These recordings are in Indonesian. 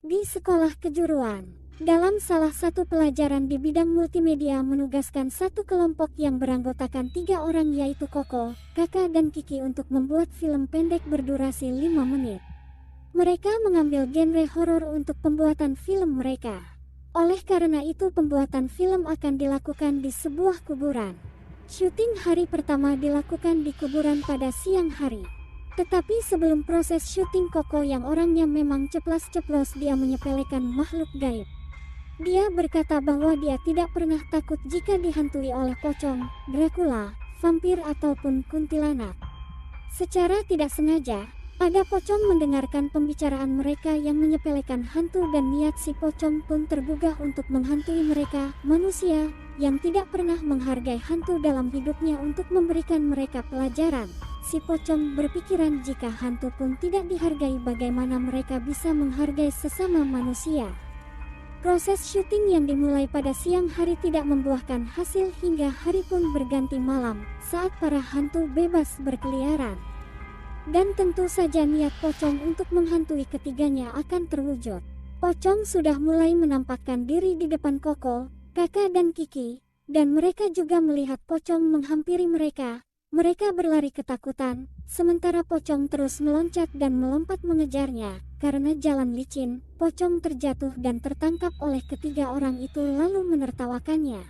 Di sekolah kejuruan, dalam salah satu pelajaran di bidang multimedia menugaskan satu kelompok yang beranggotakan 3 orang yaitu Koko, Kakak dan Kiki untuk membuat film pendek berdurasi 5 menit. Mereka mengambil genre horor untuk pembuatan film mereka. Oleh karena itu pembuatan film akan dilakukan di sebuah kuburan. Syuting hari pertama dilakukan di kuburan pada siang hari. Tetapi sebelum proses syuting Koko yang orangnya memang ceplas-ceplos dia menyepelekan makhluk gaib. Dia berkata bahwa dia tidak pernah takut jika dihantui oleh pocong, Dracula, vampir ataupun kuntilanak. Secara tidak sengaja, ada pocong mendengarkan pembicaraan mereka yang menyepelekan hantu dan niat si pocong pun tergugah untuk menghantui mereka, manusia, yang tidak pernah menghargai hantu dalam hidupnya untuk memberikan mereka pelajaran. Si pocong berpikiran jika hantu pun tidak dihargai bagaimana mereka bisa menghargai sesama manusia. Proses syuting yang dimulai pada siang hari tidak membuahkan hasil hingga hari pun berganti malam saat para hantu bebas berkeliaran. Dan tentu saja niat pocong untuk menghantui ketiganya akan terwujud. Pocong sudah mulai menampakkan diri di depan Koko, Kakak dan Kiki, dan mereka juga melihat pocong menghampiri mereka. Mereka berlari ketakutan, sementara pocong terus meloncat dan melompat mengejarnya. Karena jalan licin, pocong terjatuh dan tertangkap oleh ketiga orang itu lalu menertawakannya.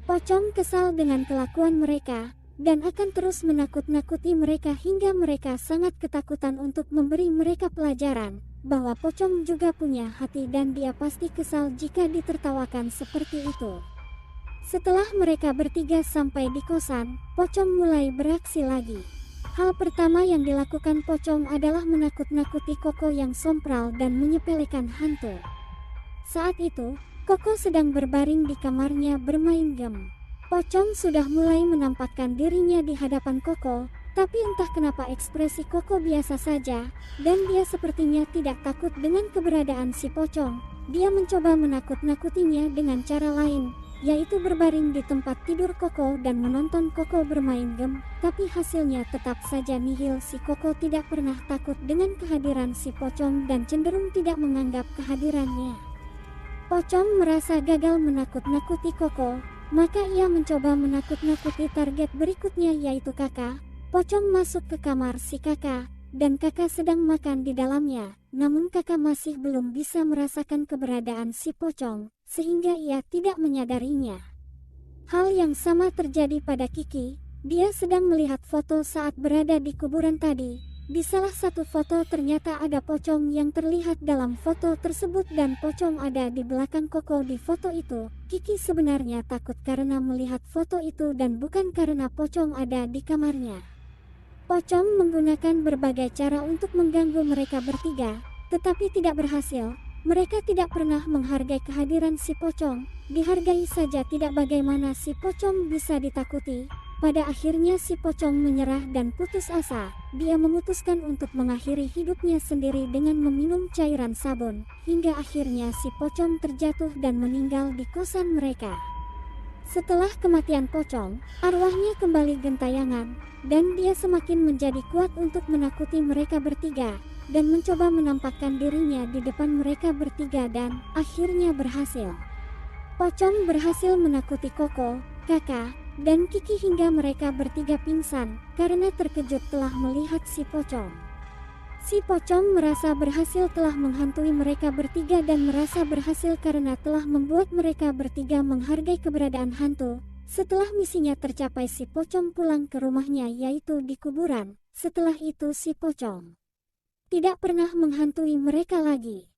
Pocong kesal dengan kelakuan mereka, dan akan terus menakut-nakuti mereka hingga mereka sangat ketakutan untuk memberi mereka pelajaran, bahwa pocong juga punya hati dan dia pasti kesal jika ditertawakan seperti itu. Setelah mereka bertiga sampai di kosan, pocong mulai beraksi lagi. Hal pertama yang dilakukan pocong adalah menakut-nakuti Koko yang sompral dan menyepelekan hantu. Saat itu, Koko sedang berbaring di kamarnya bermain game. Pocong sudah mulai menampakkan dirinya di hadapan Koko, tapi entah kenapa ekspresi Koko biasa saja, dan dia sepertinya tidak takut dengan keberadaan si pocong. Dia mencoba menakut-nakutinya dengan cara lain, yaitu berbaring di tempat tidur Koko dan menonton Koko bermain game, tapi hasilnya tetap saja nihil. Si Koko tidak pernah takut dengan kehadiran si pocong dan cenderung tidak menganggap kehadirannya. Pocong merasa gagal menakut-nakuti Koko, maka ia mencoba menakut-nakuti target berikutnya yaitu Kakak. Pocong masuk ke kamar si Kakak, dan Kakak sedang makan di dalamnya, namun Kakak masih belum bisa merasakan keberadaan si pocong, sehingga ia tidak menyadarinya. Hal yang sama terjadi pada Kiki, dia sedang melihat foto saat berada di kuburan tadi. Di salah satu foto ternyata ada pocong yang terlihat dalam foto tersebut dan pocong ada di belakang Koko di foto itu. Kiki sebenarnya takut karena melihat foto itu dan bukan karena pocong ada di kamarnya. Pocong menggunakan berbagai cara untuk mengganggu mereka bertiga, tetapi tidak berhasil. Mereka tidak pernah menghargai kehadiran si pocong, dihargai saja tidak bagaimana si pocong bisa ditakuti. Pada akhirnya si pocong menyerah dan putus asa. Dia memutuskan untuk mengakhiri hidupnya sendiri dengan meminum cairan sabun, hingga akhirnya si pocong terjatuh dan meninggal di kosan mereka. Setelah kematian pocong, arwahnya kembali gentayangan, dan dia semakin menjadi kuat untuk menakuti mereka bertiga, dan mencoba menampakkan dirinya di depan mereka bertiga dan akhirnya berhasil. Pocong berhasil menakuti Koko, Kakak, dan Kiki hingga mereka bertiga pingsan karena terkejut telah melihat si pocong. Si pocong merasa berhasil telah menghantui mereka bertiga dan merasa berhasil karena telah membuat mereka bertiga menghargai keberadaan hantu. Setelah misinya tercapai si pocong pulang ke rumahnya yaitu di kuburan. Setelah itu si pocong tidak pernah menghantui mereka lagi.